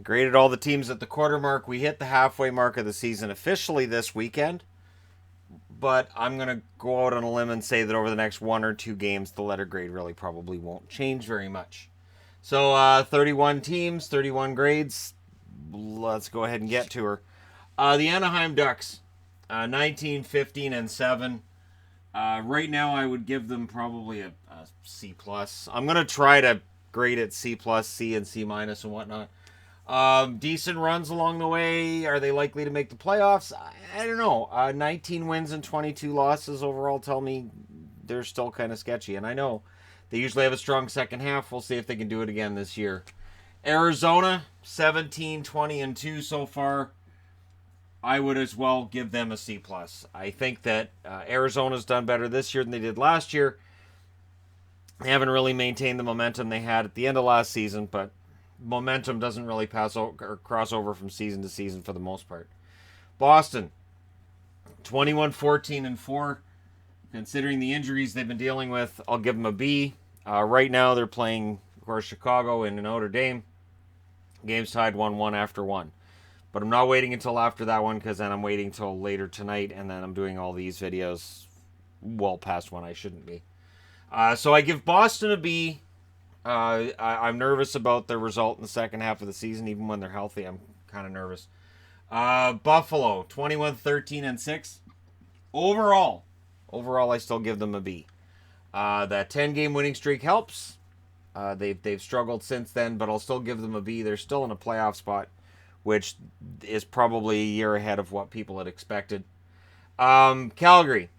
I graded all the teams at the quarter mark. We hit the halfway mark of the season officially this weekend. But I'm going to go out on a limb and say that over the next 1 or 2 games, the letter grade really probably won't change very much. So 31 teams, 31 grades. Let's go ahead and get to her. The Anaheim Ducks, 19, 15, and 7. Right now, I would give them probably a C+. I'm going to try to grade it C+, C, and C- and whatnot. Decent runs along the way. Are they likely to make the playoffs? I don't know. 19 wins and 22 losses overall tell me they're still kind of sketchy. And I know they usually have a strong second half. We'll see if they can do it again this year. Arizona, 17, 20, and 2 so far. I would as well give them a C+. I think that Arizona's done better this year than they did last year. They haven't really maintained the momentum they had at the end of last season, but momentum doesn't really pass or cross over from season to season for the most part. Boston, 21, 14, and 4. Considering the injuries they've been dealing with, I'll give them a B. Right now, they're playing, of course, Chicago and Notre Dame. Game's tied 1-1 after 1. But I'm not waiting until after that one because then I'm waiting till later tonight and then I'm doing all these videos well past when I shouldn't be. So I give Boston a B. I'm nervous about their result in the second half of the season. Even when they're healthy, I'm kind of nervous. Buffalo, 21, 13, and 6. Overall, I still give them a B. That 10-game winning streak helps. They've struggled since then, but I'll still give them a B. They're still in a playoff spot, which is probably a year ahead of what people had expected. Calgary.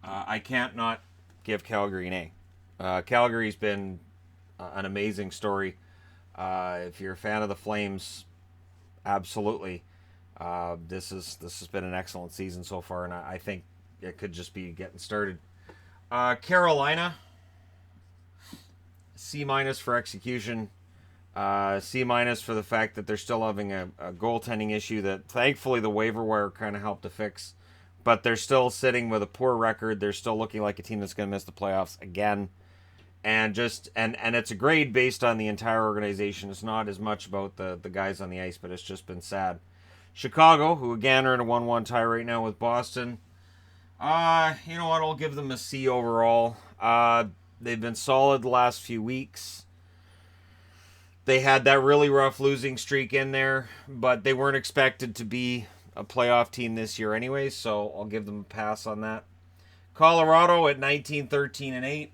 I can't not give Calgary an A. Calgary's been an amazing story. If you're a fan of the Flames, absolutely. This has been an excellent season so far, and I think it could just be getting started. Carolina, C- for execution. C- for the fact that they're still having a goaltending issue that thankfully the waiver wire kind of helped to fix. But they're still sitting with a poor record. They're still looking like a team that's going to miss the playoffs again. And it's a grade based on the entire organization. It's not as much about the guys on the ice, but it's just been sad. Chicago, who again are in a 1-1 tie right now with Boston. You know what? I'll give them a C overall. They've been solid the last few weeks. They had that really rough losing streak in there, but they weren't expected to be a playoff team this year anyway, so I'll give them a pass on that. Colorado at 19, 13, and 8.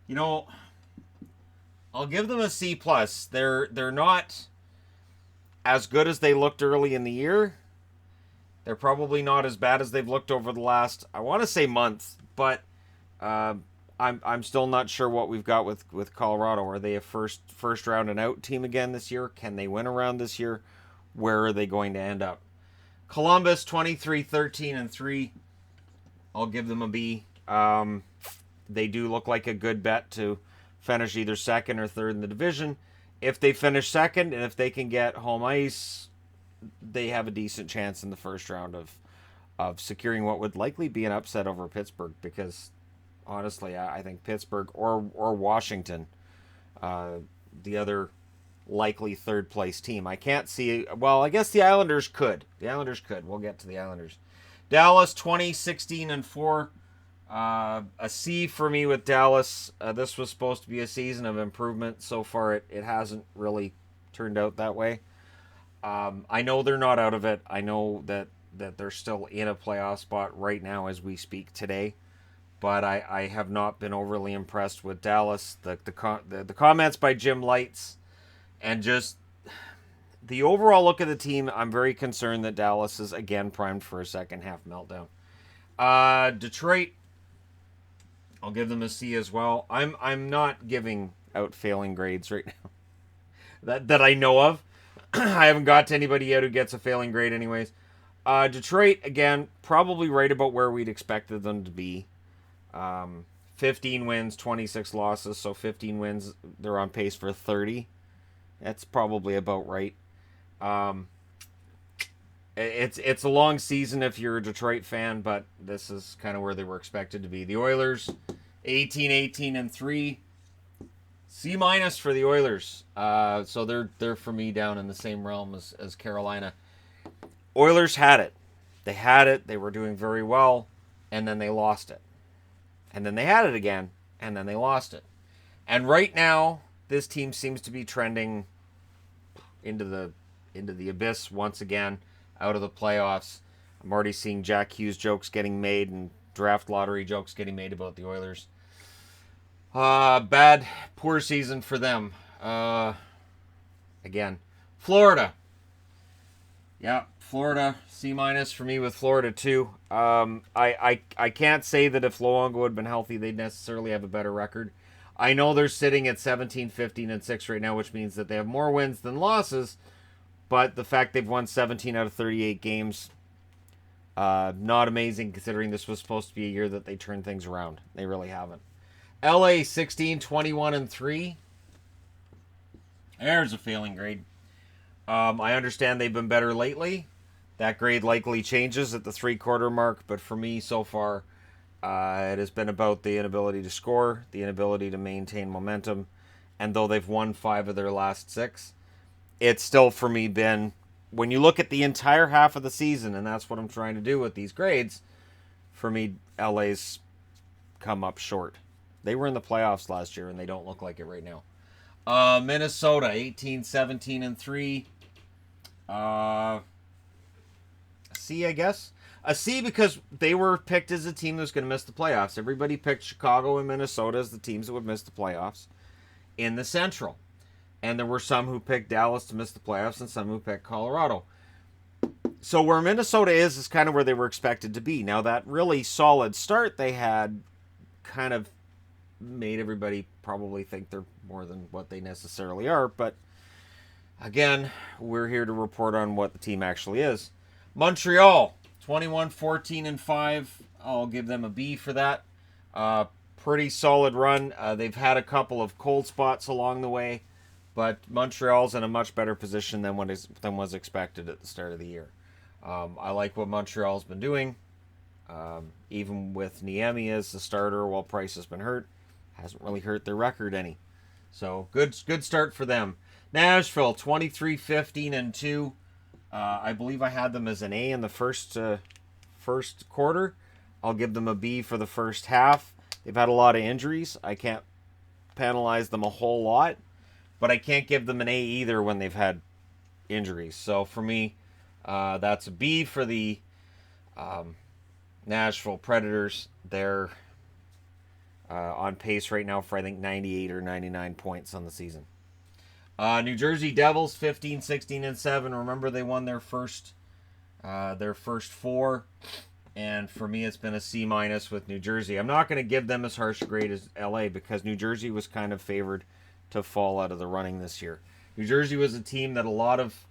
You know, I'll give them a C+. They're not as good as they looked early in the year. They're probably not as bad as they've looked over the last, I want to say, month, but I'm still not sure what we've got with Colorado. Are they a first round and out team again this year? Can they win a round this year? Where are they going to end up? Columbus, 23, 13, and 3. I'll give them a B. They do look like a good bet to finish either second or third in the division. If they finish second and if they can get home ice, they have a decent chance in the first round of securing what would likely be an upset over Pittsburgh because honestly, I think Pittsburgh or Washington, the other likely third place team. I can't see. Well, I guess the Islanders could. We'll get to the Islanders. Dallas 20, 16, and 4. A C for me with Dallas. This was supposed to be a season of improvement. So far, it hasn't really turned out that way. I know they're not out of it. I know that they're still in a playoff spot right now as we speak today. But I have not been overly impressed with Dallas. The comments by Jim Lights and just the overall look of the team, I'm very concerned that Dallas is again primed for a second half meltdown. Detroit, I'll give them a C as well. I'm not giving out failing grades right now that I know of. I haven't got to anybody yet who gets a failing grade anyways. Detroit, again, probably right about where we'd expected them to be. 15 wins, 26 losses, so 15 wins, they're on pace for 30. That's probably about right. It's a long season if you're a Detroit fan, but this is kind of where they were expected to be. The Oilers, 18, 18, and 3. C minus for the Oilers. So they're for me down in the same realm as Carolina. Oilers had it. They had it. They were doing very well, and then they lost it. And then they had it again, and then they lost it. And right now, this team seems to be trending into the abyss once again, out of the playoffs. I'm already seeing Jack Hughes jokes getting made and draft lottery jokes getting made about the Oilers. Poor season for them. Again, Florida. Yeah, Florida, C minus for me with Florida too. I can't say that if Luongo had been healthy, they'd necessarily have a better record. I know they're sitting at 17, 15, and 6 right now, which means that they have more wins than losses. But the fact they've won 17 out of 38 games, not amazing considering this was supposed to be a year that they turned things around. They really haven't. LA 16, 21, and 3. There's a failing grade. I understand they've been better lately. That grade likely changes at the 3-quarter mark, but for me so far, it has been about the inability to score, the inability to maintain momentum, and though they've won 5 of their last 6, it's still for me been, when you look at the entire half of the season, and that's what I'm trying to do with these grades, for me, LA's come up short. They were in the playoffs last year, and they don't look like it right now. Minnesota, 18, 17, and 3. C, I guess. A C because they were picked as a team that was going to miss the playoffs. Everybody picked Chicago and Minnesota as the teams that would miss the playoffs in the Central. And there were some who picked Dallas to miss the playoffs and some who picked Colorado. So where Minnesota is kind of where they were expected to be. Now that really solid start they had kind of made everybody probably think they're more than what they necessarily are. But again, we're here to report on what the team actually is. Montreal, 21, 14, and 5. I'll give them a B for that. Pretty solid run. They've had a couple of cold spots along the way, but Montreal's in a much better position than was expected at the start of the year. I like what Montreal's been doing. Even with Niemi as the starter while Price has been hurt, hasn't really hurt their record any. So good start for them. Nashville, 23, 15, and 2. I believe I had them as an A in the first quarter. I'll give them a B for the first half. They've had a lot of injuries. I can't penalize them a whole lot, but I can't give them an A either when they've had injuries. So for me, that's a B for the Nashville Predators. They're on pace right now for, I think, 98 or 99 points on the season. New Jersey Devils, 15, 16, and 7. Remember, they won their first 4. And for me, it's been a C minus with New Jersey. I'm not going to give them as harsh a grade as LA because New Jersey was kind of favored to fall out of the running this year. New Jersey was a team that a lot of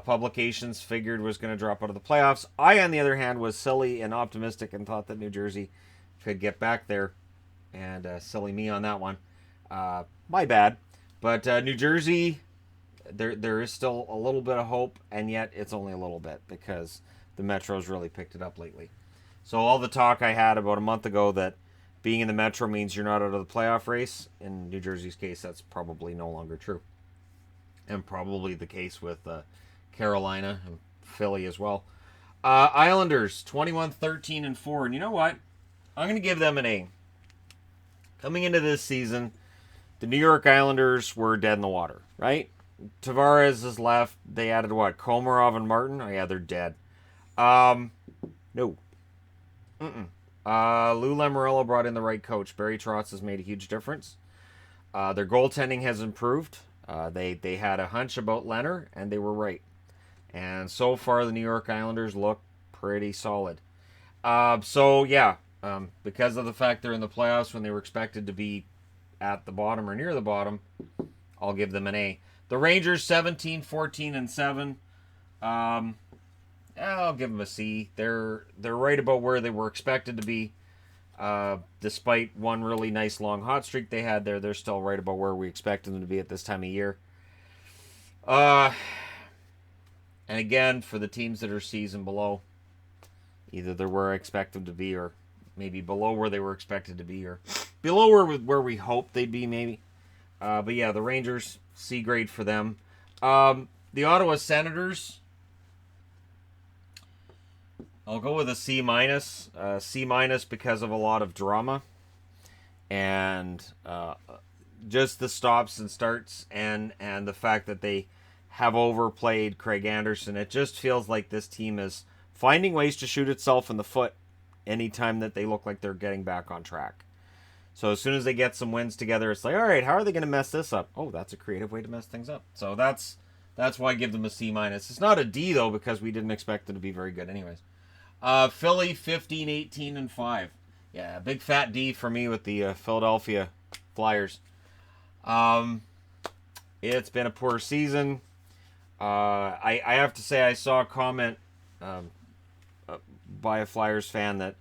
publications figured was going to drop out of the playoffs. I, on the other hand, was silly and optimistic and thought that New Jersey could get back there. And silly me on that one. My bad. But New Jersey, there is still a little bit of hope, and yet it's only a little bit because the Metro's really picked it up lately. So all the talk I had about a month ago that being in the Metro means you're not out of the playoff race, in New Jersey's case, that's probably no longer true. And probably the case with Carolina and Philly as well. Islanders, 21, 13, and 4. And you know what? I'm going to give them an A. Coming into this season, the New York Islanders were dead in the water, right? Tavares has left. They added what? Komarov and Martin? Oh, yeah, they're dead. No. Lou Lamoriello brought in the right coach. Barry Trotz has made a huge difference. Their goaltending has improved. They had a hunch about Leonard, and they were right. And so far, the New York Islanders look pretty solid. Because of the fact they're in the playoffs when they were expected to be at the bottom or near the bottom, I'll give them an A. The Rangers, 17, 14, and 7. I'll give them a C. They're right about where they were expected to be. Despite one really nice long hot streak they had there, they're still right about where we expected them to be at this time of year. And again, for the teams that are C's and below, either they're where I expect them to be or maybe below where they were expected to be or below where we hoped they'd be maybe. But yeah, the Rangers, C grade for them. The Ottawa Senators, I'll go with a C minus. C minus because of a lot of drama and just the stops and starts and the fact that they have overplayed Craig Anderson. It just feels like this team is finding ways to shoot itself in the foot anytime that they look like they're getting back on track. So as soon as they get some wins together, it's like, all right, how are they going to mess this up? Oh, that's a creative way to mess things up. So that's why I give them a C minus. It's not a D though because we didn't expect them to be very good anyways. Philly 15, 18, and 5. Yeah, big fat D for me with the Philadelphia Flyers. It's been a poor season. I have to say I saw a comment by a Flyers fan that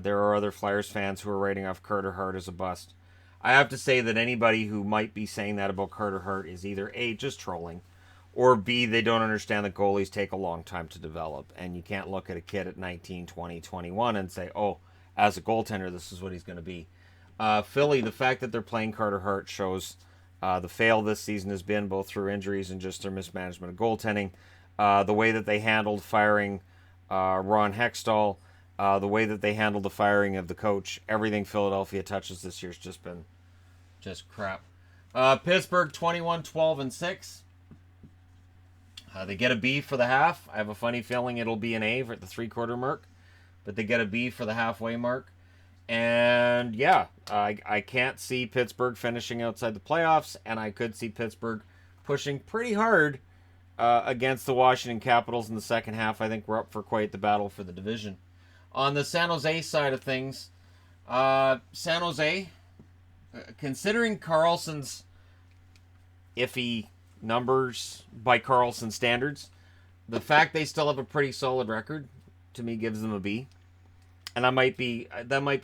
there are other Flyers fans who are writing off Carter Hart as a bust. I have to say that anybody who might be saying that about Carter Hart is either A, just trolling, or B, they don't understand that goalies take a long time to develop. And you can't look at a kid at 19, 20, 21 and say, oh, as a goaltender, this is what he's going to be. Philly, the fact that they're playing Carter Hart shows the fail this season has been both through injuries and just their mismanagement of goaltending. The way that they handled firing Ron Hextall, the way that they handled the firing of the coach, everything Philadelphia touches this year's just been just crap. Pittsburgh 21, 12, and 6. They get a B for the half. I have a funny feeling it'll be an A at the 3/4 mark, but they get a B for the halfway mark. And yeah, I can't see Pittsburgh finishing outside the playoffs, and I could see Pittsburgh pushing pretty hard against the Washington Capitals in the second half. I think we're up for quite the battle for the division. On the San Jose side of things, San Jose, considering Carlson's iffy numbers by Carlson standards, the fact they still have a pretty solid record to me gives them a B, and that might be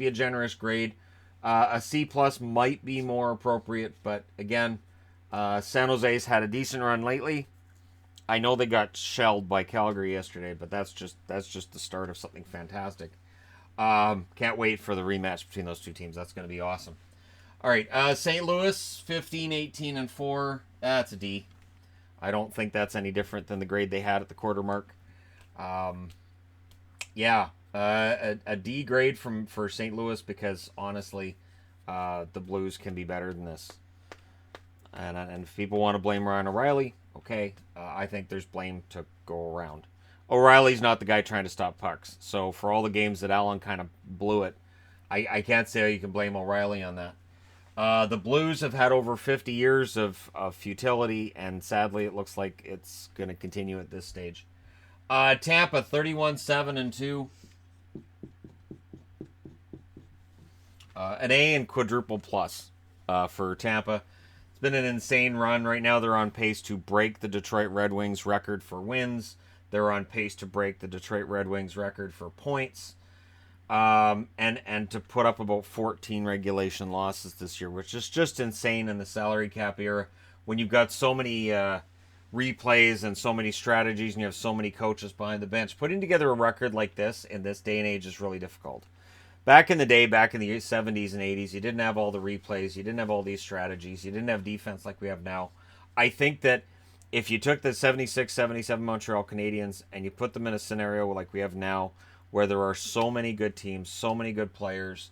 a generous grade. A C plus might be more appropriate, but again, San Jose's had a decent run lately. I know they got shelled by Calgary yesterday, but that's just the start of something fantastic. Can't wait for the rematch between those two teams. That's going to be awesome. All right, St. Louis 15, 18, and 4. That's a D. I don't think that's any different than the grade they had at the quarter mark. A D grade for St. Louis because honestly, the Blues can be better than this. And if people want to blame Ryan O'Reilly, okay, I think there's blame to go around. O'Reilly's not the guy trying to stop pucks. So for all the games that Allen kind of blew it, I can't say you can blame O'Reilly on that. The Blues have had over 50 years of futility, and sadly it looks like it's going to continue at this stage. Tampa 31, 7, and 2. An A and quadruple plus for Tampa. It's been an insane run. Right now they're on pace to break the Detroit Red Wings record for wins. They're on pace to break the Detroit Red Wings record for points. And to put up about 14 regulation losses this year, which is just insane in the salary cap era when you've got so many replays and so many strategies and you have so many coaches behind the bench. Putting together a record like this in this day and age is really difficult. Back in the day, back in the 70s and 80s, you didn't have all the replays, you didn't have all these strategies, you didn't have defense like we have now. I think that if you took the 76, 77 Montreal Canadiens and you put them in a scenario like we have now, where there are so many good teams, so many good players,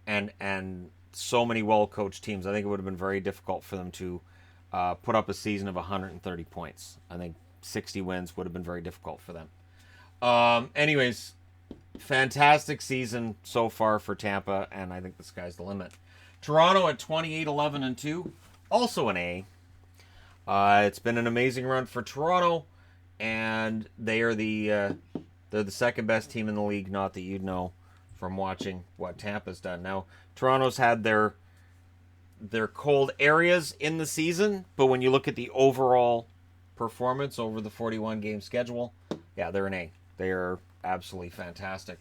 and so many well-coached teams, I think it would have been very difficult for them to put up a season of 130 points. I think 60 wins would have been very difficult for them. Anyways, fantastic season so far for Tampa, and I think the sky's the limit. Toronto at 28, 11, and 2, also an A. It's been an amazing run for Toronto, and they are they're the second best team in the league, not that you'd know from watching what Tampa's done. Now, Toronto's had their cold areas in the season, but when you look at the overall performance over the 41-game schedule, yeah, they're an A. They are absolutely fantastic.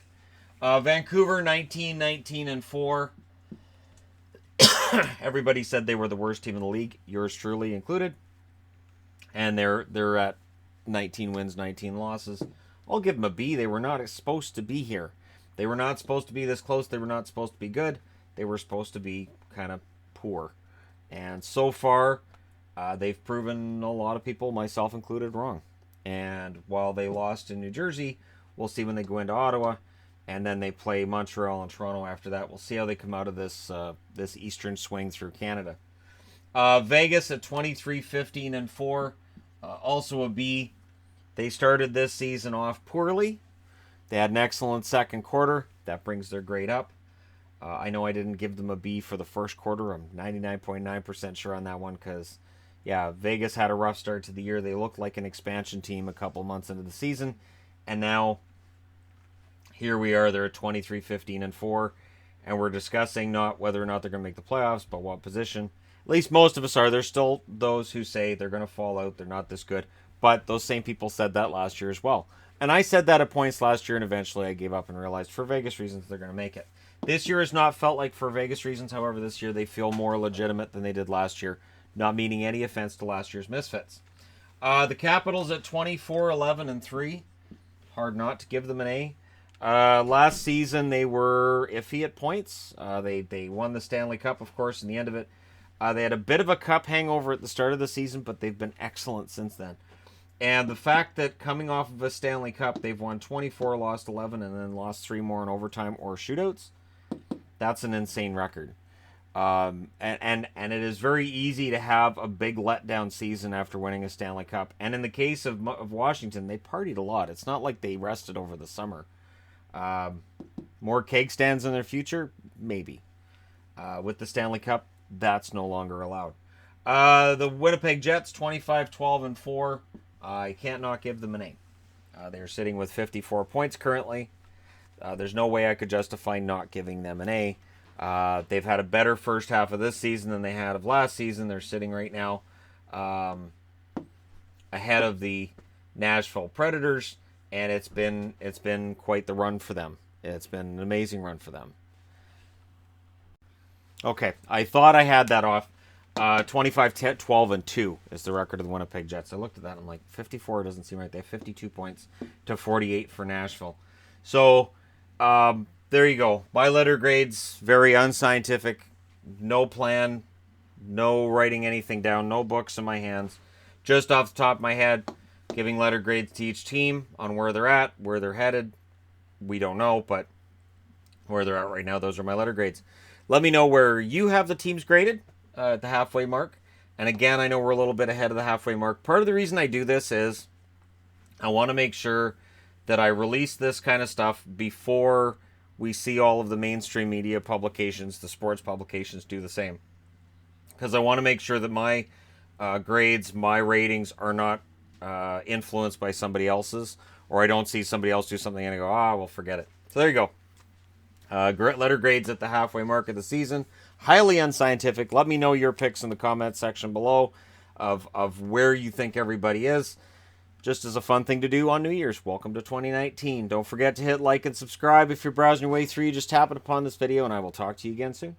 Vancouver 19, 19, and 4. Everybody said they were the worst team in the league, yours truly included. And they're at 19 wins, 19 losses. I'll give them a B. They were not supposed to be here. They were not supposed to be this close. They were not supposed to be good. They were supposed to be kind of poor. And so far, they've proven a lot of people, myself included, wrong. And while they lost in New Jersey, we'll see when they go into Ottawa, and then they play Montreal and Toronto after that. We'll see how they come out of this Eastern swing through Canada. Vegas at 23-15-4, also a B. They started this season off poorly. They had an excellent second quarter. That brings their grade up. I know I didn't give them a B for the first quarter. I'm 99.9% sure on that one because, yeah, Vegas had a rough start to the year. They looked like an expansion team a couple months into the season. And now, here we are. They're at 23-15-4. And we're discussing not whether or not they're going to make the playoffs, but what position. At least most of us are. There's still those who say they're going to fall out. They're not this good. But those same people said that last year as well. And I said that at points last year, and eventually I gave up and realized for Vegas reasons they're going to make it. This year has not felt like for Vegas reasons. However, this year they feel more legitimate than they did last year. Not meaning any offense to last year's Misfits. The Capitals at 24-11-3. Hard not to give them an A. Last season they were iffy at points. They won the Stanley Cup, of course, in the end of it. They had a bit of a cup hangover at the start of the season, but they've been excellent since then. And the fact that coming off of a Stanley Cup, they've won 24, lost 11, and then lost 3 more in overtime or shootouts, that's an insane record. And it is very easy to have a big letdown season after winning a Stanley Cup. And in the case of Washington, they partied a lot. It's not like they rested over the summer. More keg stands in their future? Maybe. With the Stanley Cup, that's no longer allowed. The Winnipeg Jets, 25-12-4. I can't not give them an A. They're sitting with 54 points currently. There's no way I could justify not giving them an A. They've had a better first half of this season than they had of last season. They're sitting right now ahead of the Nashville Predators, and it's been quite the run for them. It's been an amazing run for them. Okay, I thought I had that off. 25-12-2 is the record of the Winnipeg Jets. I looked at that and I'm like, 54 doesn't seem right. They have 52 points to 48 for Nashville. So, there you go. My letter grades, very unscientific. No plan. No writing anything down. No books in my hands. Just off the top of my head, giving letter grades to each team on where they're at, where they're headed. We don't know, but where they're at right now, those are my letter grades. Let me know where you have the teams graded at the halfway mark. And again, I know we're a little bit ahead of the halfway mark. Part of the reason I do this is I want to make sure that I release this kind of stuff before we see all of the mainstream media publications, the sports publications, do the same. Because I want to make sure that my grades, my ratings are not influenced by somebody else's, or I don't see somebody else do something and I go, well, forget it. So there you go. Letter grades at the halfway mark of the season. Highly unscientific. Let me know your picks in the comment section below of where you think everybody is. Just as a fun thing to do on New Year's. Welcome to 2019. Don't forget to hit like and subscribe. If you're browsing your way through, you just tap it upon this video, and I will talk to you again soon.